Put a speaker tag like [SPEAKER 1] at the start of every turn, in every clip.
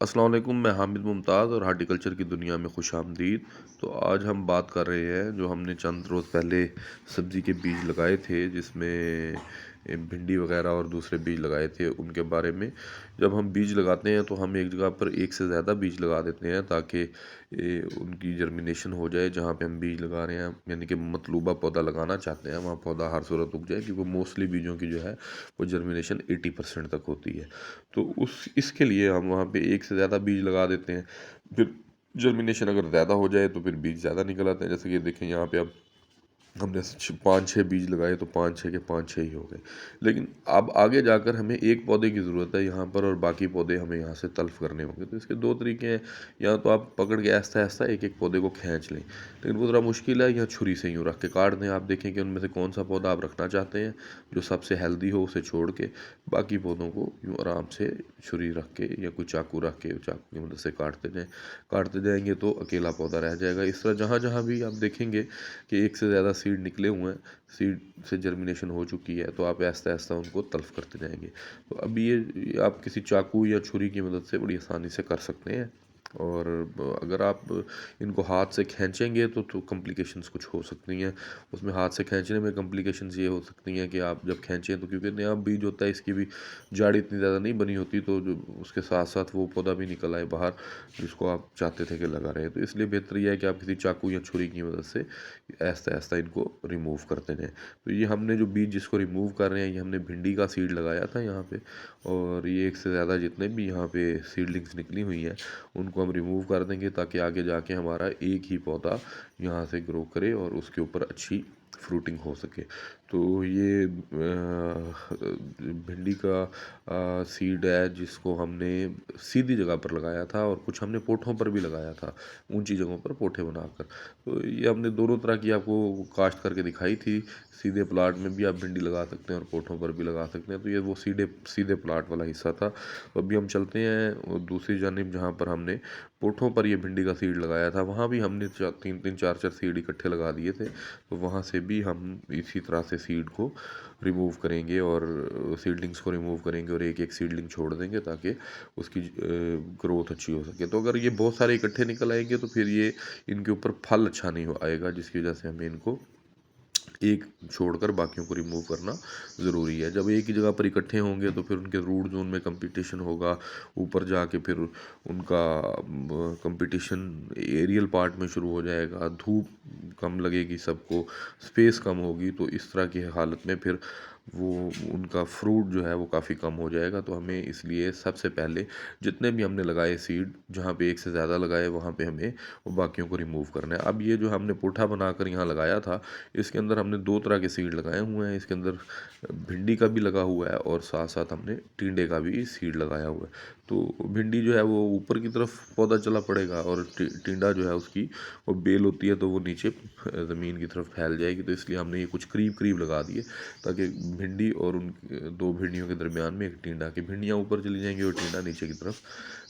[SPEAKER 1] अस्सलाम वालेकुम, मैं हामिद मुमताज़ और हार्टिकल्चर की दुनिया में खुशामदीद। तो आज हम बात कर रहे हैं जो हमने चंद रोज़ पहले सब्ज़ी के बीज लगाए थे, जिसमें भिंडी वगैरह और दूसरे बीज लगाए थे उनके बारे में। जब हम बीज लगाते हैं तो हम एक जगह पर एक से ज़्यादा बीज लगा देते हैं ताकि उनकी जर्मिनेशन हो जाए। जहाँ पे हम बीज लगा रहे हैं यानी कि मतलूबा पौधा लगाना चाहते हैं, वहाँ पौधा हर सूरत उग जाए, क्योंकि मोस्टली बीजों की जो है वो जर्मिनेशन 80% तक होती है। तो उस इसके लिए हम वहाँ पे एक से ज़्यादा बीज लगा देते हैं। फिर जर्मिनेशन अगर ज़्यादा हो जाए तो फिर बीज ज़्यादा निकल आते हैं। जैसे कि देखें यहाँ पे अब हमने 5-6 बीज लगाए तो 5-6 के 5-6 ही हो गए। लेकिन अब आगे जाकर हमें एक पौधे की ज़रूरत है यहाँ पर, और बाकी पौधे हमें यहाँ से तल्फ़ करने होंगे। तो इसके 2 तरीके हैं, या तो आप पकड़ के आहिस्ता-आहिस्ता एक-एक पौधे को खींच लें, लेकिन वो ज़रा मुश्किल है, या छुरी से यूँ रख के काट दें। आप देखें कि उनमें से कौन-सा पौधा आप रखना चाहते हैं, जो सबसे हेल्दी हो उसे छोड़ के बाकी पौधों को यूँ आराम से छुरी रख के या कोई चाकू रख के चाकू की मदद से काटते जाएँ। काटते जाएँगे तो अकेला पौधा रह जाएगा। इस तरह जहाँ-जहाँ भी आप देखेंगे कि एक से ज़्यादा सीड निकले हुए हैं, सीड से जर्मिनेशन हो चुकी है, तो आप आहिस्ता-आहिस्ता उनको तल्फ़ करते जाएँगे। तो अब ये आप किसी चाकू या छुरी की मदद से बड़ी आसानी से कर सकते हैं। और अगर आप इनको हाथ से खींचेंगे तो कॉम्प्लिकेशंस कुछ हो सकती हैं। उसमें हाथ से खींचने में कॉम्प्लिकेशंस ये हो सकती हैं कि आप जब खींचें तो, क्योंकि नया बीज होता है, इसकी भी जड़ इतनी ज़्यादा नहीं बनी होती, तो जो उसके साथ-साथ वो पौधा भी निकल आए बाहर जिसको आप चाहते थे कि लगा रहे। तो इसलिए बेहतर ये है कि आप किसी चाकू या छुरी की मदद से आहिस्ता-आहिस्ता इनको रिमूव करते जाएँ। तो ये हमने जो बीज जिसको रिमूव कर रहे हैं, ये हमने भिंडी का सीड लगाया था यहाँ पे, और ये एक से ज़्यादा जितने भी यहाँ पे सीडलिंग्स निकली हुई हैं, उनको हम रिमूव कर देंगे ताकि आगे जाके हमारा एक ही पौधा यहाँ से ग्रो करे और उसके ऊपर अच्छी फ्रूटिंग हो सके। तो ये भिंडी का सीड है जिसको हमने सीधी जगह पर लगाया था, और कुछ हमने पोठों पर भी लगाया था, ऊंची जगहों पर पोठे बनाकर। तो ये हमने दोनों तरह की आपको कास्ट करके दिखाई थी। सीधे प्लाट में भी आप भिंडी लगा सकते हैं और पोठों पर भी लगा सकते हैं। तो ये वो सीधे सीधे प्लाट वाला हिस्सा था। तो अभी हम चलते हैं और दूसरी जानिब जहाँ पर हमने पोठों पर ये भिंडी का सीड लगाया था, वहाँ भी हमने 3-3 4-4 सीड इकट्ठे लगा दिए थे। तो वहाँ से भी हम इसी तरह से सीड को रिमूव करेंगे और सीडलिंग्स को रिमूव करेंगे और एक-एक सीडलिंग छोड़ देंगे ताकि उसकी ग्रोथ अच्छी हो सके। तो अगर ये बहुत सारे इकट्ठे निकल आएँगे तो फिर ये इनके ऊपर फल अच्छा नहीं हो आएगा, जिसकी वजह से हमें इनको एक छोड़कर बाकियों को रिमूव करना ज़रूरी है। जब एक ही जगह पर इकट्ठे होंगे तो फिर उनके रूट ज़ोन में कंपटीशन होगा, ऊपर जाके फिर उनका कंपटीशन एरियल पार्ट में शुरू हो जाएगा, धूप कम लगेगी सबको, स्पेस कम होगी, तो इस तरह की हालत में फिर वो उनका फ्रूट जो है वो काफ़ी कम हो जाएगा। तो हमें इसलिए सबसे पहले जितने भी हमने लगाए सीड, जहाँ पे एक से ज़्यादा लगाए वहाँ पे हमें वो बाकियों को रिमूव करना है। अब ये जो हमने पोठा बनाकर यहाँ लगाया था, इसके अंदर हमने 2 तरह के सीड लगाए हुए हैं। इसके अंदर भिंडी का भी लगा हुआ है और साथ-साथ हमने टिंडे का भी सीड लगाया हुआ है। तो भिंडी जो है वो ऊपर की तरफ पौधा चला पड़ेगा, और टिंडा जो है उसकी वो बेल होती है तो वो नीचे ज़मीन की तरफ फैल जाएगी। तो इसलिए हमने ये कुछ करीब-करीब लगा दिए ताकि भिंडी और उन 2 भिंडियों के दरमियान में एक टिंडा, की भिंडियाँ ऊपर चली जाएँगी और टिंडा नीचे की तरफ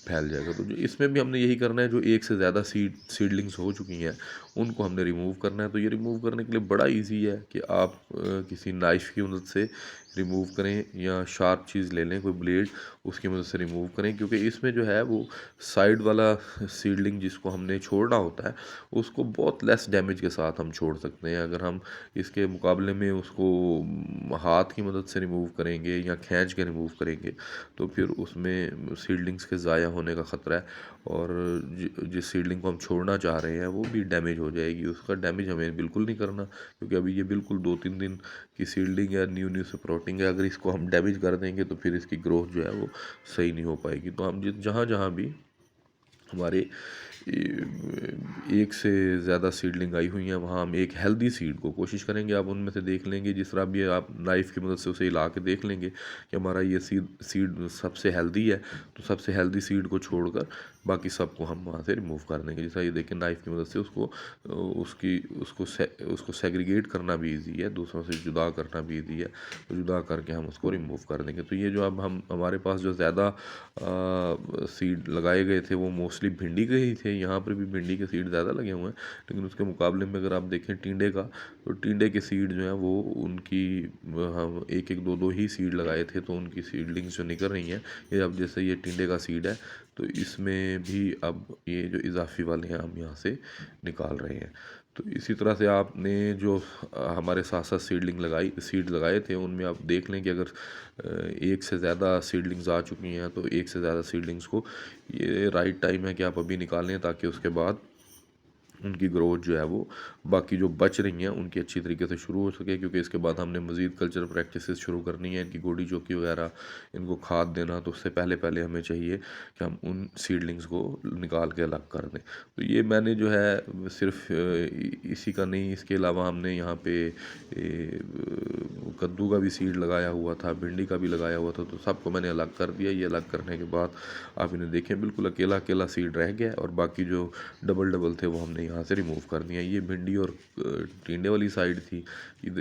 [SPEAKER 1] फैल जाएगा। तो जो इसमें भी हमने यही करना है, जो एक से ज़्यादा सीडलिंग्स हो चुकी हैं उनको हमने रिमूव करना है। तो ये रिमूव करने के लिए बड़ा ईज़ी है कि आप किसी नाइफ़ की मदद से रिमूव करें, या शार्प चीज़ ले लें कोई ब्लेड, उसकी मदद से रिमूव करें, क्योंकि इसमें जो है वो साइड वाला सीडलिंग जिसको हमने छोड़ना होता है, उसको बहुत लेस डैमेज के साथ हम छोड़ सकते हैं। अगर हम इसके मुकाबले में उसको हाथ की मदद से रिमूव करेंगे या खींच के रिमूव करेंगे तो फिर उसमें सीडलिंग्स के ज़ाया होने का ख़तरा है, और जिस सीडलिंग को हम छोड़ना चाह रहे हैं वो भी डैमेज हो जाएगी। उसका डैमेज हमें बिल्कुल नहीं करना, क्योंकि अभी ये बिल्कुल 2-3 दिन की सीडलिंग है, न्यू स्प्राउटिंग है। अगर इसको हम डैमेज कर देंगे तो फिर इसकी ग्रोथ जो है वो सही नहीं हो पाएगी। तो हम जहाँ-जहाँ भी हमारे एक से ज़्यादा सीडलिंग आई हुई हैं, वहाँ हम एक हेल्दी सीड को कोशिश करेंगे। आप उनमें से देख लेंगे, जिस तरह भी आप नाइफ़ की मदद से उसे हिला के देख लेंगे कि हमारा ये सीड सबसे हेल्दी है, तो सबसे हेल्दी सीड को छोड़कर बाकी सबको हम वहाँ से रिमूव कर देंगे। जैसा ये देखें, नाइफ़ की मदद से उसको उसको सेग्रीगेट करना भी ईज़ी है, दूसरों से जुदा करना भी ईज़ी है। तो जुदा करके हम उसको रिमूव कर देंगे। तो ये जो अब हम हमारे पास जो ज़्यादा सीड लगाए गए थे वो मोस्टली मोस्टली भिंडी के ही थे। यहाँ पर भी भिंडी के सीड ज़्यादा लगे हुए हैं, लेकिन उसके मुकाबले में अगर आप देखें टिंडे का, तो टिंडे के सीड जो हैं वो उनकी हम एक एक दो दो ही सीड लगाए थे, तो उनकी सीडलिंग्स जो निकल रही हैं, ये अब जैसे ये टिंडे का सीड है, तो इसमें भी अब ये जो इजाफी वाले हैं हम यहाँ से निकाल रहे हैं। तो इसी तरह से आपने जो हमारे साथ साथ सीड लगाए थे, उनमें आप देख लें कि अगर एक से ज़्यादा सीडलिंग्स आ चुकी हैं, तो एक से ज़्यादा सीडलिंग्स को ये राइट टाइम है कि आप अभी निकालें, ताकि उसके बाद उनकी ग्रोथ जो है वो बाकी जो बच रही हैं उनकी अच्छी तरीके से शुरू हो सके, क्योंकि इसके बाद हमने मज़ीद कल्चर प्रैक्टिसेस शुरू करनी है, इनकी गोडी चौकी वगैरह इनको खाद देना। तो उससे पहले पहले हमें चाहिए कि हम उन सीडलिंग्स को निकाल के अलग कर दें। तो ये मैंने जो है सिर्फ इसी का नहीं, इसके अलावा हमने यहाँ पे कद्दू का भी सीड लगाया हुआ था, भिंडी का भी लगाया हुआ था, तो सबको मैंने अलग कर दिया। ये अलग करने के बाद आप इन्हें देखें, बिल्कुल अकेला अकेला सीड रह गया, और बाकी जो डबल डबल थे वो हमने यहाँ से रिमूव कर दिया। ये भिंडी और टिंडे वाली साइड थी।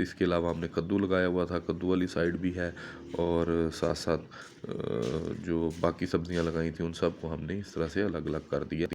[SPEAKER 1] इसके अलावा हमने कद्दू लगाया हुआ था, कद्दू वाली साइड भी है, और साथ साथ जो बाकी सब्जियां लगाई थी उन सब को हमने इस तरह से अलग अलग कर दिया।